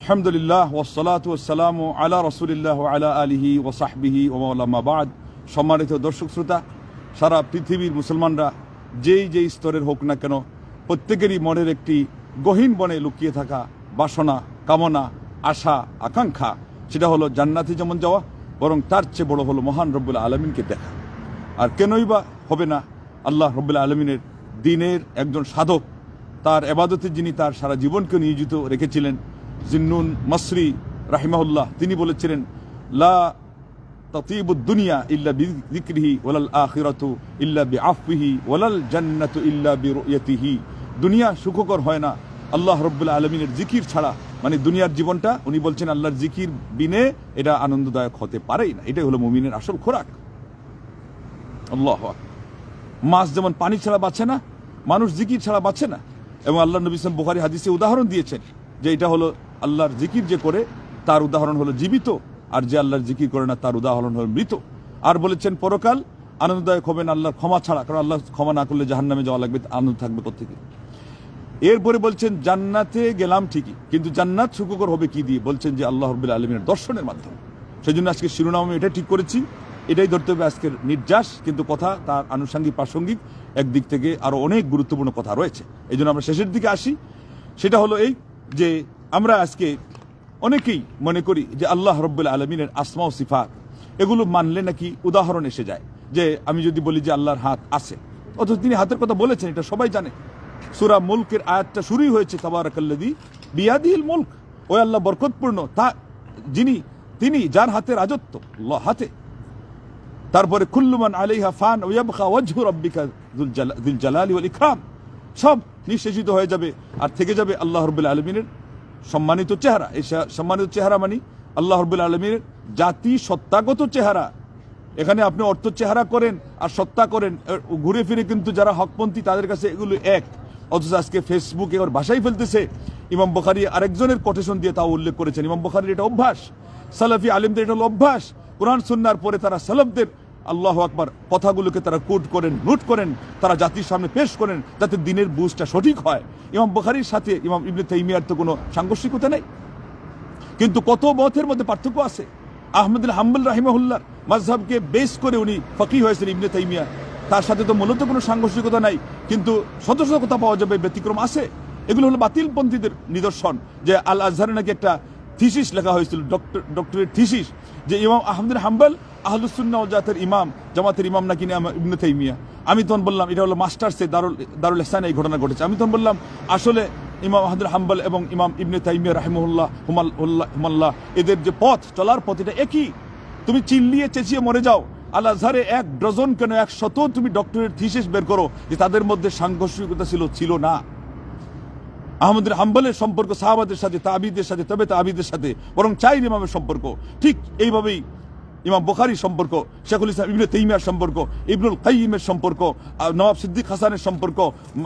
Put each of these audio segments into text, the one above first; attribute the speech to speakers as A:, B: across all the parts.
A: আলহামদুলিল্লাহ ওয়াসসালাতু ওয়াসসালামু আলা রাসূলিল্লাহ ওয়া আলা আলিহি ওয়া সাহবিহি ওয়া মান আম্মা বাদ। সম্মানিত দর্শক শ্রোতা, সারা পৃথিবীর মুসলমানরা যেই স্তরের হোক না কেন, প্রত্যেকেরই মনের একটি গহীন বনে লুকিয়ে থাকা বাসনা, কামনা, আশা, আকাঙ্ক্ষা, সেটা হলো জান্নাতে যেমন যাওয়া, বরং তার চেয়ে বড় হলো মহান রব্বুল আলমিনকে দেখা। আর কেনই বা হবে না আল্লাহ রব্বুল আলমিনের দ্বীনের একজন সাধক, তার এবাদতে যিনি তার সারা জীবনকে নিয়োজিত রেখেছিলেন, জিন্নুন মাসরি রাহিমাহুল্লাহ, তিনি বলেছিলেন, লা তাতিবুদ দুনিয়া ইল্লা বিযিকরিহি ওয়ালাল আখিরাতু ইল্লা বিআফবিহি ওয়ালাল জান্নাতু ইল্লা বিরুয়াতিহি। দুনিয়া সুখকর হয় না আল্লাহ রাব্বুল আলামিনের জিকির ছাড়া। মানে দুনিয়ার জীবনটা উনি বলছেন আল্লাহর জিকির বিনে এটা আনন্দদায়ক হতে পারেই না। এটাই হলো মুমিনের আসল খোরাক। আল্লাহু আকবার। মাছ যেমন পানি ছাড়া বাঁচে না, মানুষ জিকির ছাড়া বাঁচে না। এবং আল্লাহ নবী সাল্লাল্লাহু বুখারী হাদিসে উদাহরণ দিয়েছেন যে এটা হলো আল্লাহর জিকির যে করে তার উদাহরণ হলো জীবিত, আর যে আল্লাহর জিকির করে না তার উদাহরণ হলো মৃত। আর বলেছেন পরকাল আনন্দদায়ক হবে না আল্লাহর ক্ষমা ছাড়া, কারণ আল্লাহ ক্ষমা না করলে জাহান্নামে যাওয়া লাগবে, আনন্দ থাকবে কোত্থেকে। এরপরে বলছেন জান্নাতে গেলাম ঠিকই, কিন্তু জান্নাত সুখকর হবে কি দিয়ে? বলছেন যে আল্লাহ রাব্বুল আলামিনের দর্শনের মাধ্যমে। সেই জন্য আজকে শিরোনাম আমি এটা ঠিক করেছি, এটাই ধরতে হবে আজকের নির্যাস, কিন্তু কথা তার আনুষঙ্গিক প্রাসঙ্গিক একদিক থেকে আরো অনেক গুরুত্বপূর্ণ কথা রয়েছে। এই জন্য আমরা শেষের দিকে আসি। সেটা হলো এই যে আমরা আজকে অনেকেই মনে করি যে আল্লাহ রাব্বুল আলামিনের আসমা ও সিফাত এগুলো মানলে নাকি উদাহরণ এসে যায়। যে আমি যদি বলি যে আল্লাহর হাত আছে, অথচ তিনি হাতের কথা বলেছেন, এটা সবাই জানে। সূরা মুলকের আয়াতটা শুরুই হয়েছে তাবারাকাল্লাযী বিয়াদিহিল মুলক। ওই আল্লাহ বরকতপূর্ণ, তা তিনি যার হাতে রাজত্ব, আল্লাহ হাতে। তারপরে কুল্লু মান আলাইহা ফান ওয়া ইয়াবকা ওয়াজহু রাব্বিকা যুল জালালি ওয়াল ইকরাম। সব নিঃশেষিত হয়ে যাবে, আর থেকে যাবে আল্লাহ রাব্বুল আলামিনের সম্মানিত চেহারা। এই সম্মানিত চেহারা মানে আল্লাহ রাব্বুল আলামিনের জাতি সত্তাগত চেহারা। এখানে আপনি অর্থ চেহারা করেন আর সত্তা করেন, ঘুরে ফিরে কিন্তু যারা হকপন্থী তাদের কাছে এগুলো এক। অথচ আজকে ফেসবুকে ওর ভাষাই ফেলতেছে। ইমাম বুখারী আরেকজনের কোটেশন দিয়ে তাও উল্লেখ করেছেন। ইমাম বুখারীর এটা অভ্যাস, সালাফি আলেমদের এটা হলো অভ্যাস। কোরআন সুন্নাহর পরে তারা সালাফদের আল্লাহু আকবার কথাগুলোকে তারা কোট করেন, নোট করেন, তারা জাতির সামনে পেশ করেন, যাতে দিনের বুঝটা সঠিক হয়। ইমাম বুখারীর সাথে ইমাম ইবনে তাইমিয়ার তো কোনো সাংঘর্ষিকতা নেই, কিন্তু কত মতের মধ্যে পার্থক্য আছে। আহমদ বিন হাম্বল রাহিমাহুল্লাহ মাযহাবকে বেস করে উনি ফকিহ হয়েছেন ইবনে তাইমিয়া, তার সাথে তো মূলত কোনো সাংঘর্ষিকতা নাই, কিন্তু শত শত কথা পাওয়া যাবে, ব্যতিক্রম আছে। এগুলো হলো বাতিলপন্থীদের নিদর্শন। যে আল আজহারে নাকি একটা থিসিস লেখা হয়েছিল, ডক্টরেট থিসিস, যে ইমাম আহমদ বিন হাম্বল আহলুস সুন্নাহ ওয়াল জামাতের ইমাম নাকি ইবনে তাইমিয়া। আমি তখন বললাম এটা হলো মাস্টার্সে দারুল ইহসানে এই ঘটনা ঘটেছে। আমি তখন বললাম আসলে ইমাম আহমদ বিন হাম্বল এবং ইমাম ইবনে তাইমিয়া রাহিমাহুল্লাহ হুমাল্লাহ এদের যে পথ চলার পথ এটা একই। তুমি চিল্লিয়ে চেঁচিয়ে মরে যাও, আল আজহারে 1 ডজন কেন 100 তুমি ডক্টরেট থিসিস বের করো যে তাদের মধ্যে সাংঘর্ষিকতা ছিল না। আহমদ বিন হাম্বলের সম্পর্ক সাহাবাদের সাথে, তাবিদের সাথে, তবে তাবিদের সাথে, বরং 4 ইমামের সম্পর্ক। ঠিক এইভাবেই ইমাম বুখারীর সম্পর্ক, শেখুল ইসলাম ইবনে তাইমিয়ার সম্পর্ক, ইবনুল কাইয়িমের সম্পর্ক, নওয়াব সিদ্দিক হাসানের সম্পর্ক,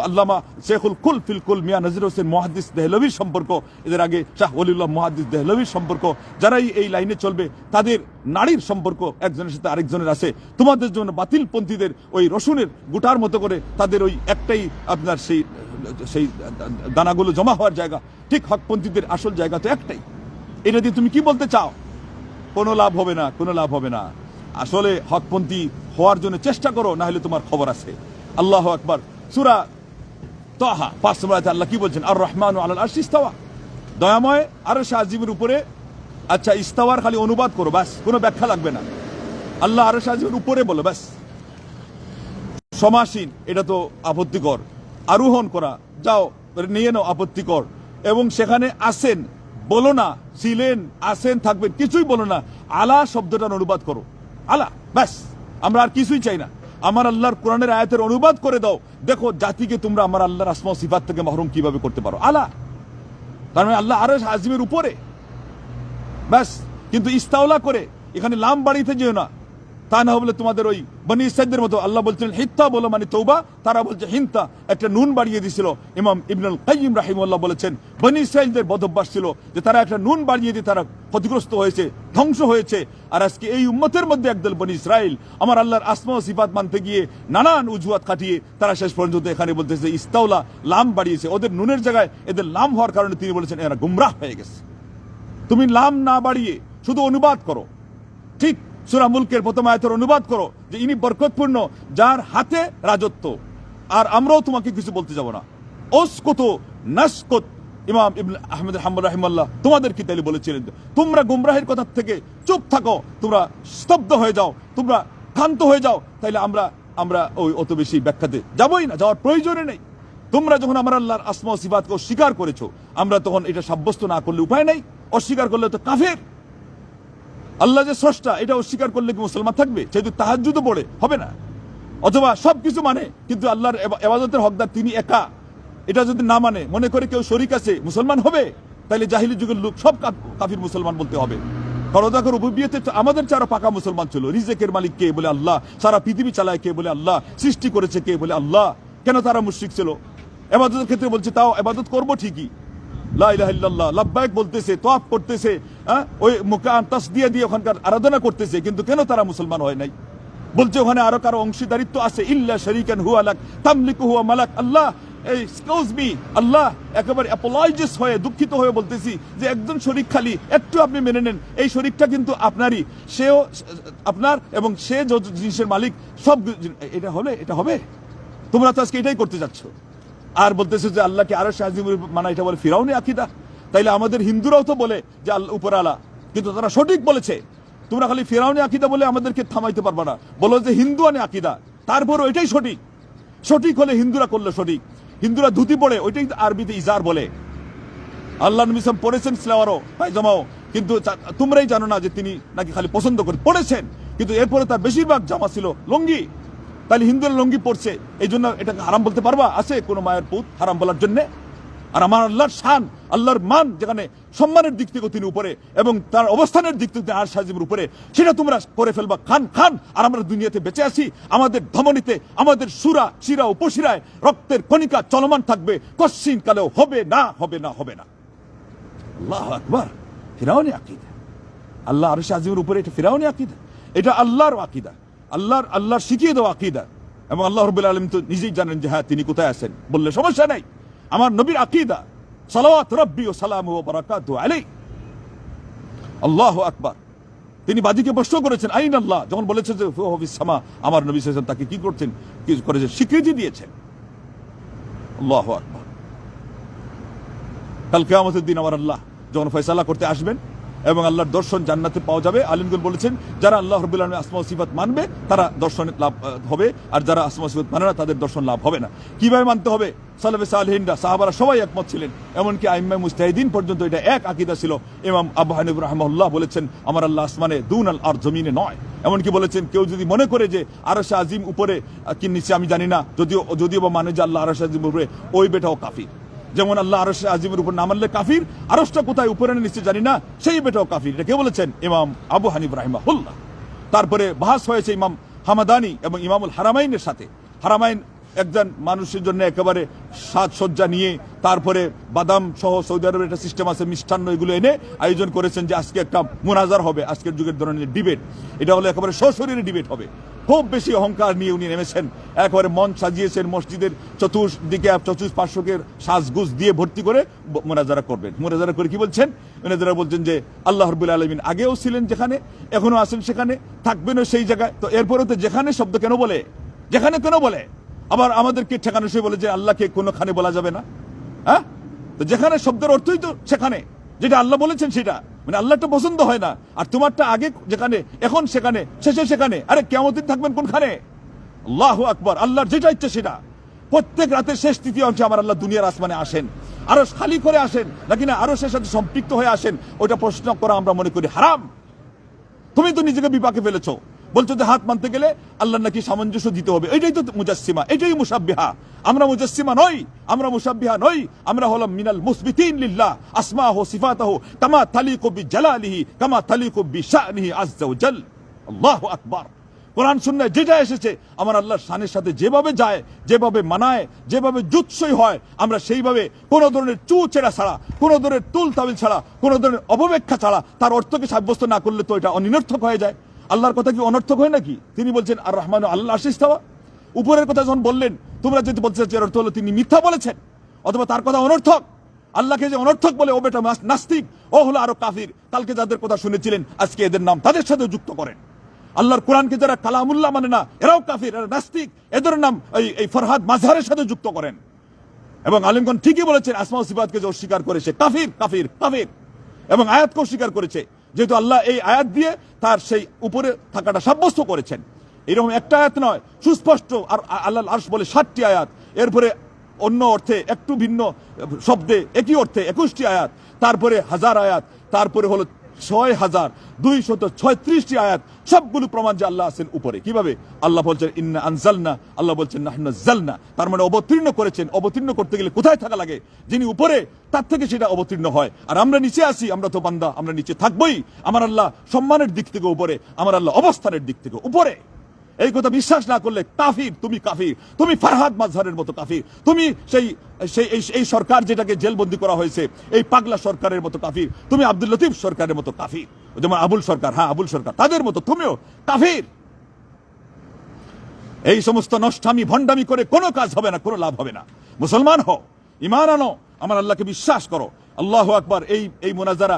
A: আল্লামা শেখুল কুল ফিল কুল মিয়া নজির হোসেন মুহাদ্দিস দেহলভির সম্পর্ক, এদের আগে শাহ ওলিউল্লাহ মুহাদ্দিস দেহলভির সম্পর্ক, যারাই এই লাইনে চলবে তাদের নারীর সম্পর্ক একজনের সাথে আরেকজনের আছে। তোমাদের জন্য বাতিলপন্থীদের ওই রসুনের গুটার মতো করে তাদের ওই একটাই আপনার সেই দানাগুলো জমা হওয়ার জায়গা। ঠিক হকপন্থীদের আসল জায়গা তো একটাই। এটা দিয়ে তুমি কি বলতে চাও? কোনো লাভ হবে না, কোনো লাভ হবে না। আসলে হকপন্থী হওয়ার জন্য চেষ্টা করো, না হলে তোমার খবর আছে। আল্লাহু আকবার। সূরা তাহা 5 নম্বর আয়াতে আল্লাহ কি বলছেন? আর রহমানু আলাল আরশি ইস্তাওয়া। দয়াময় আরশ আজিমের উপরে। আচ্ছা, ইস্তাওয়ার খালি অনুবাদ করো, ব্যাস, কোনো ব্যাখ্যা লাগবে না। আল্লাহ আরশ আজিমের উপরে বলো, ব্যাস। সমাসীন, এটা তো আপত্তিকর। আরোহণ করা, যাও নিয়ে নাও, আপত্তিকর। এবং সেখানে আসেন বলো না, ছিলেন, আসেন, থাকবেন, কিছুই বলো না। আলা শব্দটার অনুবাদ করো, আলা, ব্যাস। আমরা আর কিছুই চাই না। আমার আল্লাহর কোরআনের আয়াতের অনুবাদ করে দাও। দেখো জাতিকে তোমরা আমার আল্লাহর আসমা ও সিফাত থেকে মাহরুম কিভাবে করতে পারো। আলা, তার মানে আল্লাহ আরশ আজিমের উপরে, ব্যাস। কিন্তু ইস্তাওলা করে এখানে লাম বাড়িতে যেও না, তা না বলে তোমাদের ওই বনি ইসরাঈলদের মতো। আল্লাহ বলছেন হিত্তা বলো মানে তওবা, তারা বলছে হিন্তা, একটা নুন বাড়িয়ে দিয়েছিল। ইমাম ইবনুল কাইয়িম রাহিমাহুল্লাহ বলেছেন বনি ইসরাঈলদের বদভ্যাস ছিল যে তারা একটা নুন বাড়িয়ে দিয়ে তারা ক্ষতিগ্রস্ত হয়েছে, ধ্বংস হয়েছে। আর আজকে এই উম্মতের মধ্যে একদল বনি ইসরাঈল আমার আল্লাহর আসমা ও সিফাত মানতে গিয়ে নানান উজুহাত খাটিয়ে তারা শেষ পর্যন্ত এখানে বলতেছে ইস্তাওলা, লাম বাড়িয়েছে। ওদের নুনের জায়গায় এদের লাম হওয়ার কারণে তিনি বলেছেন এরা গুমরাহ হয়ে গেছে। তুমি নাম না বাড়িয়ে শুধু অনুবাদ করো, ঠিক সূরা মুলকের প্রথম আয়াতের অনুবাদ করো যে ইনি বরকতপূর্ণ যার হাতে রাজত্ব, আর আমরাও তোমাকে কিছু বলতে যাব না। ওসকত নাসকত, ইমাম ইবনে আহমদ হাম্বল রাহিমাহুল্লাহ তোমাদের কি তাইলে বলেছিলেন তোমরা গুমরাহের কথা থেকে চুপ থাকো, তোমরা স্তব্ধ হয়ে যাও, তোমরা ক্ষান্ত হয়ে যাও, তাইলে আমরা ওই অত বেশি ব্যাখ্যাতে যাবই না, যাওয়ার প্রয়োজনে নেই। তোমরা যখন আমার আল্লাহর আসমা ও সিফাতকে অস্বীকার করেছো, আমরা তখন এটা সাব্যস্ত না করলে উপায় নাই, অস্বীকার করলে তো কাফের। আল্লাহ যে স্রষ্টা এটা অস্বীকার করলে কি মুসলমান থাকবে? যেহেতু তাহাজ্জুদও পড়ে হবে না, অথবা সবকিছু মানে কিন্তু আল্লাহর ইবাদতের হকদার তিনি একা, এটা যদি না মানে, মনে করে কেউ শরীক আছে, মুসলমান হবে? তাইলে জাহিলি যুগের লোক সব কাফির মুসলমান বলতে হবে। কারণ দেখো রুবুবিয়তে আমাদের চারা পাকা মুসলমান ছিল। রিজেকের মালিক কে বলে আল্লাহ, সারা পৃথিবী চালায় কে বলে আল্লাহ, সৃষ্টি করেছে কে বলে আল্লাহ। কেন তারা মুশরিক ছিল? ইবাদতের ক্ষেত্রে বলছে তাও ইবাদত করব ঠিকই, লা ইলাহা ইল্লাল্লাহ লাব্বাইক বলতেছে, তওয়াফ করতেছে, ওই মুকান তাসদিয়া দিয়ে ওখানকার আরাধনা করতেছে, কিন্তু কেন তারা মুসলমান হয় নাই? বলছে ওখানে আরো কারো অংশীদারিত্ব আছে, ইল্লা শারীকান হুয়া লাক তামলিকু হুয়া মালাক। আল্লাহ এক্সকিউজ মি, আল্লাহ একেবারে অ্যাপোলজাইজ হয়ে দুঃখিত হয়ে বলতেছি যে একজন শরীক খালি একটু আপনি মেনে নেন, এই শরীকটা কিন্তু আপনারই, সেও আপনার এবং সে জিনিসের মালিক সব। এটা হবে? তোমরা তো আজকে এটাই করতে যাচ্ছ। আর বলতেছে যে আল্লাহকে আরশ আজিমের মানা, এটা বলে ফিরাউনি আকীদা। তাইলে আমাদের হিন্দুরাও তো বলে যে আল্লাহ উপরালা, কিন্তু তারা সঠিক বলেছে। তোমরা খালি ফিরাউনি আকীদা বলে আমাদেরকে থামাইতে পারবে না, বলো যে হিন্দুয়ানি আকীদা, তারপরও এটাই সঠিক। সঠিক হলে হিন্দুরা করলে সঠিক। হিন্দুরা ধুতি পড়ে, ওইটাই আরবিতে ইজার বলে। আল্লাহ নবী সাল্লাল্লাহু পড়েছেন সালোয়ারও পায়জামাও, কিন্তু তোমরাই জানো না যে তিনি নাকি খালি পছন্দ করে পড়েছেন, কিন্তু এরপরে তার বেশিরভাগ জামা ছিল লুঙ্গি। তাহলে হিন্দুরা লুঙ্গি পড়ছে, এই জন্য এটাকে হারাম বলতে পারবা? আছে কোনো মায়ের পুত হারাম বলার জন্য? আর আমার আল্লাহর শান, আল্লাহর মান, যেখানে সম্মানের দিক থেকে তিনি উপরে এবং তার অবস্থানের দিক থেকে আরশ আজিমের উপরে, সেটা তোমরা করে ফেলবা খান। আর আমরা দুনিয়াতে বেঁচে আছি, আমাদের ধমনীতে, আমাদের সুরা শিরা উপশিরায় রক্তের কণিকা চলমান থাকবে, কশ্চিন কালেও হবে না। আল্লাহু আকবার। ফিরাউনি আকীদা, আল্লাহ আরশ আজিমের উপরে, এটা ফিরাউনি আকীদা, এটা আল্লাহর আকীদা, আল্লাহর শিখিয়ে দেওয়া আকীদা। এবং আল্লাহ রাব্বুল আলামিন তো নিজেই জানেন যে হ্যাঁ তিনি কোথায় আছেন, বললে সমস্যা নাই। আমার নবীর আকীদা, সালাওয়াত রাব্বি ওয়া সালামুহু ওয়া বারাকাতুহু আলাইহি। আল্লাহু আকবার। তিনি বাদীকে প্রশ্ন করেছেন আইন আল্লাহ, যখন বলেছে যে হুয়া ফিস সামা, আমার নবী সাল্লাল্লাহু আলাইহি ওয়াসাল্লাম তাকে কি করছেন, কি করেছেন, স্বীকৃতি দিয়েছেন। আল্লাহু আকবার। কাল কিয়ামতের দিন আমার আল্লাহ যখন ফয়সালা করতে আসবেন এবং আল্লাহর দর্শন জান্নাতে পাওয়া যাবে, আলিমগণ বলেছেন যারা আল্লাহ রাব্বুল আলামিনের আসমা ও সিফাত মানবে তারা দর্শন লাভ হবে, আর যারা আসমা ও সিফাত মানে না তাদের দর্শন লাভ হবে না। কিভাবে মানতে হবে? সালাফে সালেহিনরা, সাহাবারা সবাই একমত ছিলেন, এমনকি আইম্মায়ে মুজতাহিদিন পর্যন্ত এটা এক আকীদা ছিল। ইমাম আবু হানিফা রাহিমাহুল্লাহ বলেছেন আমার আল্লাহ আসমানে দুনাল আর জমিনে নয়। এমনকি বলেছেন কেউ যদি মনে করে যে আরশে আজিম উপরে কি নিচে আমি জানি না, যদিও বা মানে যে আল্লাহ আরশে আজিম উপরে, ওই বেটাও কাফির। যেমন আল্লাহ আরশে আজিমের উপর না মানলে কাফির, আরশটা কোথায় উপরে নিচে জানি না, সেই বেটাও কাফির। এটা কে বলেছেন? ইমাম আবু হানিফা রাহিমাহুল্লাহ। তারপরে বাহাস হয়েছে ইমাম হামাদানি এবং ইমামুল হারামাইনের সাথে। হারামাইন একজন মানুষের জন্য একেবারে সাজসজ্জা নিয়ে, তারপরে বাদাম সহ সৌদি আরবের একটা সিস্টেম আছে, মিষ্টান্ন এগুলো এনে আয়োজন করেছেন যে আজকে একটা মুনাজার হবে, আজকের যুগের ধরনের ডিবেট। এটা হলো একেবারে সশরীরে ডিবেট হবে। খুব বেশি অহংকার নিয়ে উনি নেমেছেন, একেবারে মন সাজিয়েছেন, মসজিদের চতুর্দিকে চতুষ্পার্শ্বকে সাজগুজ দিয়ে ভর্তি করে মুনাজারা করবেন। মুনাজারা করে কি বলছেন? মুনাজারা বলছেন যে আল্লাহ রাব্বুল আলামিন আগেও ছিলেন যেখানে, এখনো আছেন সেখানে, থাকবেনও সেই জায়গায়। তো এরপরে তো যেখানে শব্দ কেন বলে, যেখানে কেন বলে? আবার আমাদেরকে ঠেকানো সে বলে যে আল্লাহকে কোনোখানে বলা যাবে না। হ্যাঁ, তো যেখানে শব্দের অর্থই তো সেখানে, যেটা আল্লাহ বলেছেন সেটা, মানে আল্লাহটা পছন্দ হয় না, আর তোমারটা আগে যেখানে, এখন সেখানে, শেষে সেখানে। আরে কিয়ামত দিন থাকবেন কোনখানে? আল্লাহু আকবার। আল্লাহর যেটা ইচ্ছে সেটা। প্রত্যেক রাতের শেষ তৃতীয় অংশে আমার আল্লাহ দুনিয়ার আসমানে আসেন, আরশ খালি করে আসেন নাকি না আরশের সাথে সম্পৃক্ত হয়ে আসেন, ওইটা প্রশ্ন করা আমরা মনে করি হারাম। তুমি তো নিজেকে বিপাকে ফেলেছো, বলছো যে হাত মানতে গেলে আল্লাহ নাকি সামঞ্জস্য দিতে হবে। এটাই তো মুজাসসিমা, এটাই মুশাব্বিহা। আমরা মুজাসসিমা নই, আমরা মুশাব্বিহা নই, আমরা হলাম মিনাল মুসবিতিন লিল্লাহ আসমাহু সিফাতাহু কামা তালিকু বিজালালিহি কামা তালিকু বিশানিহি আযজা ওয়া জাল। আল্লাহু আকবার। কোরআন সুন্নাহ যেটা এসেছে আমার আল্লাহর শানের সাথে যেভাবে যায়, যেভাবে মানায়, যেভাবে জুৎসই হয়, আমরা সেইভাবে কোনো ধরনের চুচেরা ছাড়া, কোনো ধরনের তুল তাবিল ছাড়া, কোনো ধরনের অপব্যাখ্যা ছাড়া তার অর্থকে সাব্যস্ত না করলে তো এটা অনির্থক হয়ে যায়। আল্লাহর কথা কি অনর্থক হয় নাকি? তিনি বলছেন আর রহমান আল্লাহ আরশে ইস্তাওয়া। উপরের কথা যখন বললেন তোমরা যদি বলতে চাচ্ছ এর অর্থ হলো তিনি মিথ্যা বলেছেন অথবা তার কথা অনর্থক, আল্লাহকে যে অনর্থক বলে ও বেটা নাস্তিক, ও হলো আরো কাফির। কালকে যাদের কথা শুনেছিলেন আজকে এদের নাম তাদের সাথে যুক্ত করেন। আল্লাহর কোরআনকে যারা কালামুল্লাহ মানে না, এরাও কাফির, এরা নাস্তিক, এদের নাম এই ফরহাদ মাজহারের সাথে যুক্ত করেন। এবং আলিমগণ ঠিকই বলেছেন, আসমা ও সিফাতকে যে অস্বীকার করেছে কাফির কাফির কাফির, এবং আয়াতকে অস্বীকার করেছে, যেহেতু আল্লাহ এই আয়াত দিয়ে তার সেই উপরে থাকাটা সাব্যস্ত করেছেন। এরকম একটা আয়াত নয়, সুস্পষ্ট। আর আল্লাহ আরশ বলে 60টি আয়াত, এরপরে অন্য অর্থে একটু ভিন্ন শব্দে একই অর্থে 21টি আয়াত, তারপরে 1000 আয়াত, তারপরে হলো 6236টি আয়াত। সবগুলো প্রমাণ যে আল্লাহ আছেন উপরে। কিভাবে? আল্লাহ বলছেন ইন্না আনজালনা, আল্লাহ বলছেন নাহনু নাযালনা। তার মানে অবতীর্ণ করেছেন। অবতীর্ণ করতে গেলে কোথায় থাকা লাগে? যিনি উপরে তার থেকে সেটা অবতীর্ণ হয়। আর আমরা নিচে আছি, আমরা তো বান্দা, আমরা নিচে থাকবোই। আমার আল্লাহ সম্মানের দিক থেকে উপরে, আমার আল্লাহ অবস্থানের দিক থেকে উপরে। এই কথা বিশ্বাস না করলে কাফির, তুমি কাফির, তুমি ফরহাদ মাজহারের মতো কাফির, তুমি এই সরকার যেটাকে জেলবন্দি করা হয়েছে এই পাগলা সরকারের মতো কাফির, তুমি আব্দুল লতিফ সরকারের মতো কাফির, যেমন আবুল সরকার, হ্যাঁ আবুল সরকার, তাদের মতো তুমিও কাফির। এই সমস্ত নষ্টামি ভণ্ডামি করে কোনো কাজ হবে না, কোনো লাভ হবে না। মুসলমান হও, ঈমান আনো, আমার আল্লাহকে বিশ্বাস করো। আল্লাহু আকবার। এই মুনাজারা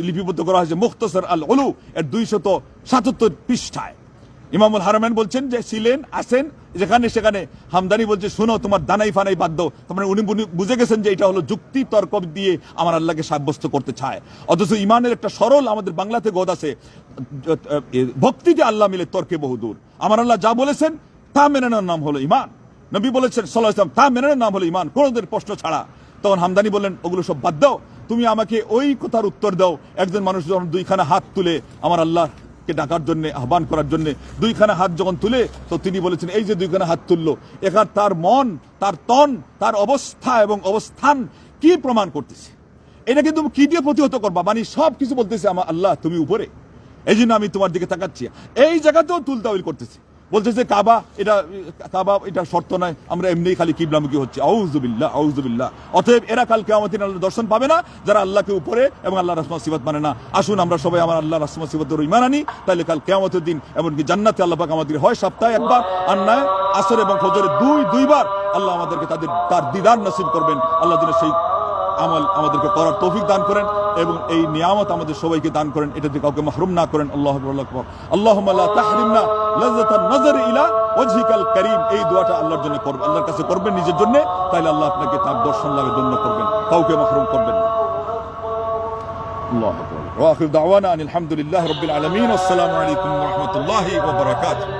A: লিপিবদ্ধ করা হয়েছে মুখতাসার আল উলু এর 277 পৃষ্ঠায়। ইমামুল হারামাইন বলছেন যে ছিলেন, আছেন যেখানে সেখানে। হামদানি বলছে শোনো, তোমার দানাই ফানাই বাদ দাও। তার উনি বুঝে গেছেন যে এটা হলো যুক্তি তর্ক দিয়ে আমার আল্লাহকে সাব্যস্ত করতে চায়। অথচ ইমানের একটা সরল আমাদের বাংলাতে গদ আছে, ভক্তিতে আল্লাহ মিলে তর্কে বহুদূর। আমার আল্লাহ যা বলেছেন তা মেনে নেওয়ার নাম হলো ইমান। নবী বলেছেন সাল্লাল্লাহু আলাইহি ওয়াসাল্লাম, তা মেনে নেওয়ার নাম হলো ইমান, কোনোদের প্রশ্ন ছাড়া। তখন হামদানি বললেন ওগুলো সব বাদ দাও, তুমি আমাকে ওই কথার উত্তর দাও। একজন মানুষ যখন 2খানা হাত তুলে আমার আল্লাহ কে ডাকার জন্য, আহ্বান করার জন্য 2খানা হাত যখন তুলে, তো তিনি বলেছেন এই যে 2খানা হাত তুললো, এখানে তার মন, তার তন, তার অবস্থা এবং অবস্থান কি প্রমাণ করতেছে। এটা কিন্তু কি দিয়ে প্রতিহত করবা? মানে সব কিছু বলতেছে আমার আল্লাহ তুমি উপরে, এই জন্য আমি তোমার দিকে তাকাচ্ছি। এই জায়গাতেও তুলতাউল করতেছে, বলতেছে কাবা এটা শর্ত নয়, আমরা এমনি খালি কিবলামুখী হচ্ছে। আউযুবিল্লাহ আউযুবিল্লাহ। অতএব এরা কাল কিয়ামতের দিন আল্লাহর দর্শন পাবে না, যারা আল্লাহকে উপরে এবং আল্লাহর আসমা সিফাত মানে না। আসুন আমরা সবাই আমার আল্লাহর আসমা সিফাতের ঈমান আনি, তাহলে কাল কিয়ামতের দিন এমনকি জান্নাতে আল্লাহ পাক আমাদের হয় সপ্তাহে একবার, আর নয় আসর এবং ফজরে দুইবার আল্লাহ আমাদেরকে তার দিদার নসিব করবেন। আল্লাহ যেন সেই আমল আমাদেরকে করার তৌফিক দান করেন এবং এই নিয়ামত আমাদের সবাইকে দান করেন, এটা থেকে কাউকে মাহরুম না করেন। আল্লাহু আকবার, আল্লাহু আকবার। আল্লাহুম্মা লা তাহরিমনা লাযযাতান নাযারি ইলা ওয়াজহিকাল কারীম। এই দোয়াটা আল্লাহর জন্য করবেন, আল্লাহর কাছে করবেন নিজের জন্য, তাহলে আল্লাহ আপনাকে তার দর্শন লাভের জন্য করবেন, কাউকে মাহরুম করবেন না। আল্লাহু আকবার। ওয়া আখিরু দাওয়ানা আনিল হামদুলিল্লাহি রাব্বিল আলামিন। আসসালামু আলাইকুম ওয়া রাহমাতুল্লাহি ওয়া বারাকাতুহু।